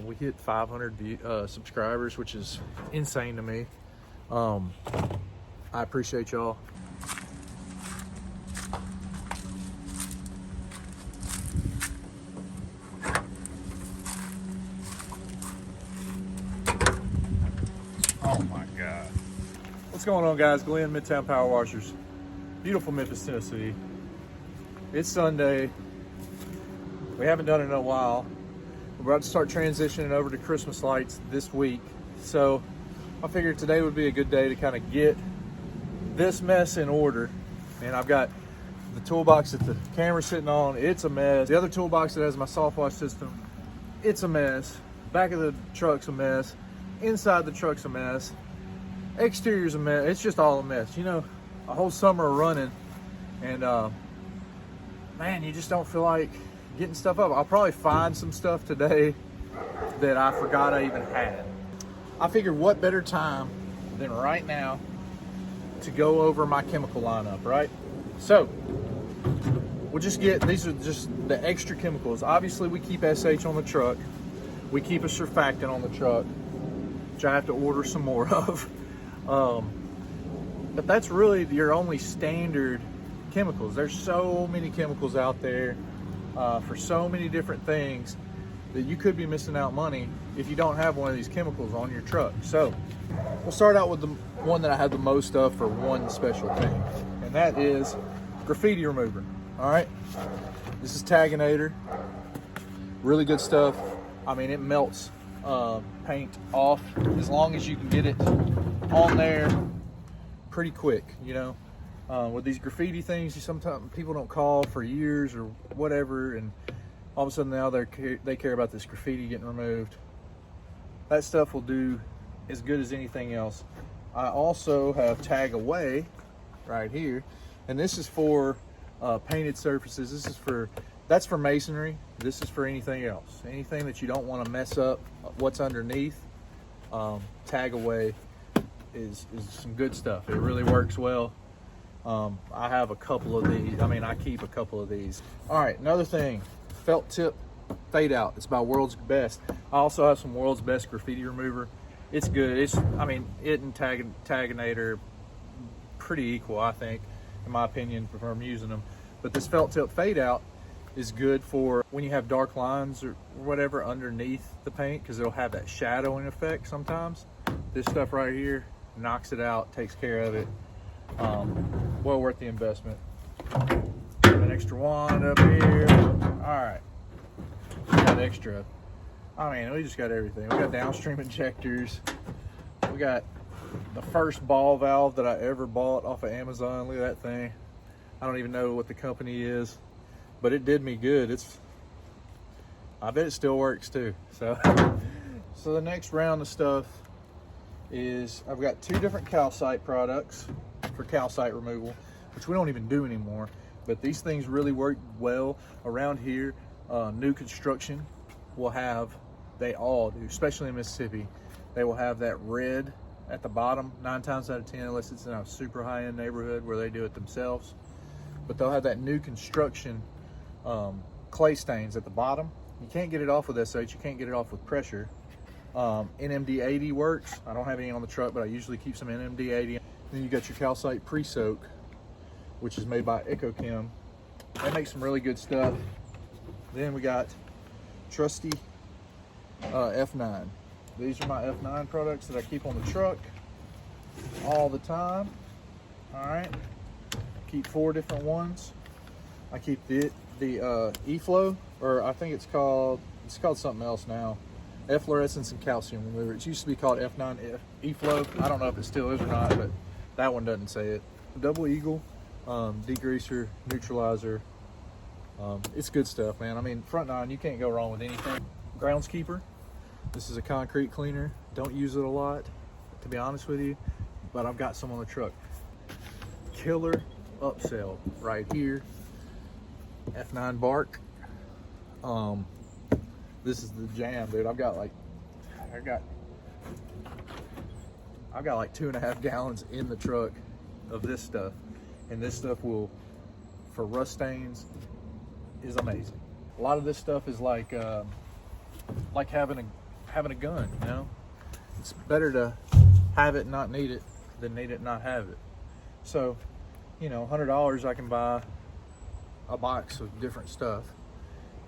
We hit 500 subscribers, which is insane to me. I appreciate y'all. Oh my God. What's going on, guys? Glenn, Midtown Power Washers. Beautiful Memphis, Tennessee. It's Sunday. We haven't done it in a while. We're about to start transitioning over to Christmas lights this week. So I figured today would be a good day to kind of get this mess in order. And I've got the toolbox that the camera's sitting on. It's a mess. The other toolbox that has my soft wash system, it's a mess. Back of the truck's a mess. Inside the truck's a mess. Exterior's a mess. It's just all a mess. You know, a whole summer of running, and man, you just don't feel like getting stuff up. I'll probably find some stuff today that I forgot I even had. I figured what better time than right now to go over my chemical lineup, right? So we'll just get, these are just the extra chemicals. Obviously we keep SH on the truck. We keep a surfactant on the truck, which I have to order some more of. But that's really your only standard chemicals. There's so many chemicals out there for so many different things that you could be missing out money if you don't have one of these chemicals on your truck. So we'll start out with the one that I have the most of for one special thing, and that is graffiti remover. All right, this is Taginator. Really good stuff. I mean, it melts paint off as long as you can get it on there pretty quick, you know. With these graffiti things, sometimes people don't call for years or whatever, and all of a sudden now they care about this graffiti getting removed. That stuff will do as good as anything else. I also have Tag Away right here, and this is for painted surfaces. That's for masonry. This is for anything else. Anything that you don't want to mess up what's underneath, Tag Away is some good stuff. It really works well. I have a couple of these. I mean, I keep a couple of these. All right, another thing, felt tip fade out. It's by World's Best. I also have some World's Best graffiti remover. It's good. I mean, it and Taginator pretty equal, I think, in my opinion, from using them. But this felt tip fade out is good for when you have dark lines or whatever underneath the paint, because it'll have that shadowing effect sometimes. This stuff right here knocks it out, takes care of it. Well worth the investment. An extra wand up here. All right, we got extra. I mean, we just got everything. We got downstream injectors. We got the first ball valve that I ever bought off of Amazon. Look at that thing. I don't even know what the company is, but it did me good. I bet it still works too. So the next round of stuff is I've got 2 different calcite products for calcite removal, which we don't even do anymore, but these things really work well around here. New construction will have, they all do, especially in Mississippi, they will have that red at the bottom 9 times out of 10, unless it's in a super high-end neighborhood where they do it themselves. But they'll have that new construction clay stains at the bottom. You can't get it off with SH, you can't get it off with pressure. NMD 80 works. I don't have any on the truck, but I usually keep some NMD 80. Then you got your calcite pre-soak, which is made by Eaco-Chem. They make some really good stuff. Then we got trusty F9. These are my F9 products that I keep on the truck all the time. All right, keep 4 different ones. I keep the E-Flow, or I think it's called something else now. Efflorescence and calcium remover. It used to be called F9 E-Flow. I don't know if it still is or not, but that one doesn't say it. Double Eagle degreaser, neutralizer. It's good stuff, man. I mean, front 9, you can't go wrong with anything. Groundskeeper. This is a concrete cleaner. Don't use it a lot, to be honest with you, but I've got some on the truck. Killer upsell right here. F9 bark. This is the jam, dude. I've got like 2.5 gallons in the truck of this stuff, and this stuff will, for rust stains, is amazing. A lot of this stuff is like having having a gun, you know? It's better to have it and not need it than need it and not have it. So, you know, $100 I can buy a box of different stuff,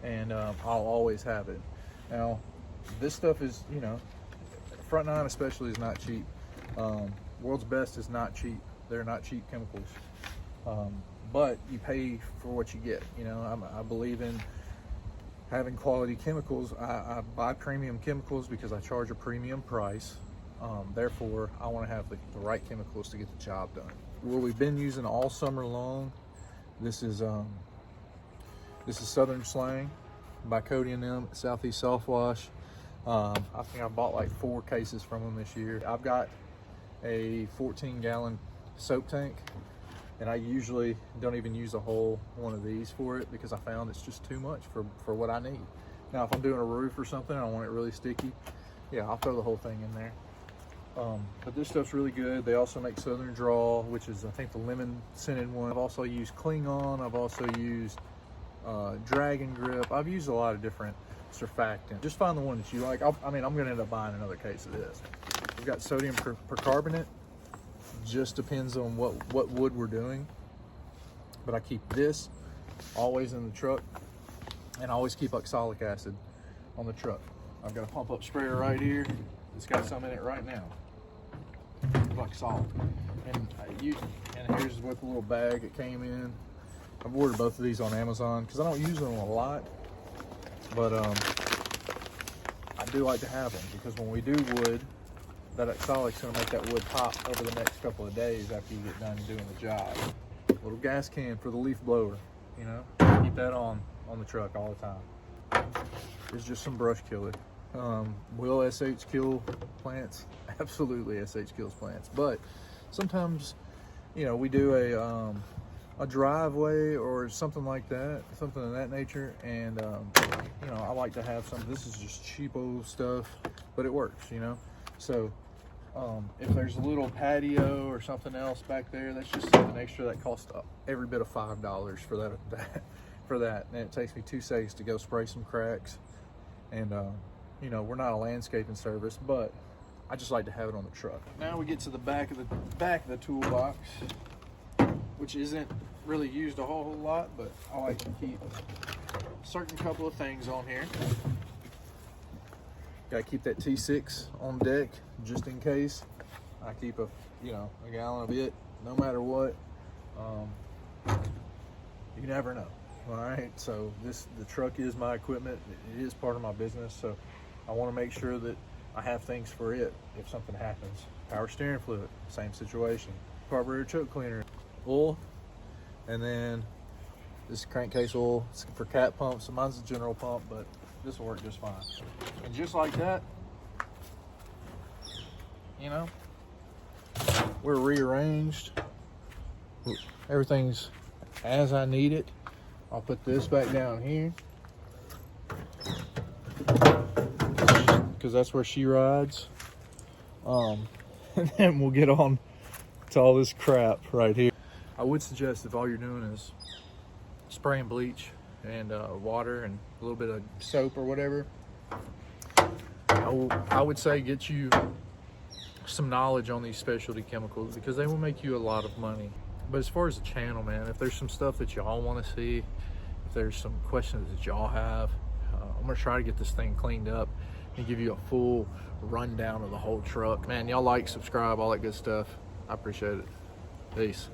and I'll always have it. Now, this stuff is, you know, front nine especially is not cheap. World's Best is not cheap. They're not cheap chemicals. But you pay for what you get. You know, I believe in having quality chemicals. I buy premium chemicals because I charge a premium price. Therefore, I want to have the right chemicals to get the job done. What we've been using all summer long, this is Southern Slang by Cody and them, Southeast Soft Wash. I think I bought like 4 cases from them this year. I've got a 14-gallon soap tank, and I usually don't even use a whole one of these for it because I found it's just too much for what I need. Now, if I'm doing a roof or something, I want it really sticky, yeah, I'll throw the whole thing in there. But this stuff's really good. They also make Southern Drawl, which is, I think, the lemon scented one. I've also used Klingon. I've also used Dragon Grip. I've used a lot of different surfactant. Just find the one that you like. I'm gonna end up buying another case of this. We've got sodium percarbonate. Just depends on what wood we're doing. But I keep this always in the truck, and I always keep oxalic acid on the truck. I've got a pump up sprayer right here. It's got some in it right now. Like salt. And here's what the little bag it came in. I've ordered both of these on Amazon because I don't use them a lot, but I do like to have them because when we do wood, that oxalic's gonna make that wood pop over the next couple of days after you get done doing the job. Little gas can for the leaf blower, you know, keep that on the truck all the time. It's just some brush killer. Will SH kill plants? Absolutely, SH kills plants. But sometimes, you know, we do a driveway or something like that, something of that nature, and you know, I like to have some. This is just cheapo stuff, but it works, you know. So if there's a little patio or something else back there, that's just something extra that costs every bit of $5 for that. And it takes me 2 seconds to go spray some cracks. And you know, we're not a landscaping service, but I just like to have it on the truck. Now we get to the back of the toolbox, which isn't really used a whole lot, but I like to keep a certain couple of things on here. Gotta keep that T6 on deck just in case. I keep a gallon of it no matter what. You never know. All right, so the truck is my equipment. It is part of my business, so I want to make sure that I have things for it if something happens. Power steering fluid, same situation. Carburetor choke cleaner, oil, and then this crankcase oil. It's for cat pumps. So mine's a general pump, but this will work just fine. And just like that, you know, we're rearranged. Everything's as I need it. I'll put this back down here because that's where she rides. And then we'll get on to all this crap right here. I would suggest if all you're doing is spraying bleach and water and a little bit of soap or whatever, I would say get you some knowledge on these specialty chemicals because they will make you a lot of money. But as far as the channel, man, if there's some stuff that y'all want to see, if there's some questions that y'all have, I'm gonna try to get this thing cleaned up and give you a full rundown of the whole truck. Man, y'all like, subscribe, all that good stuff. I appreciate it. Peace.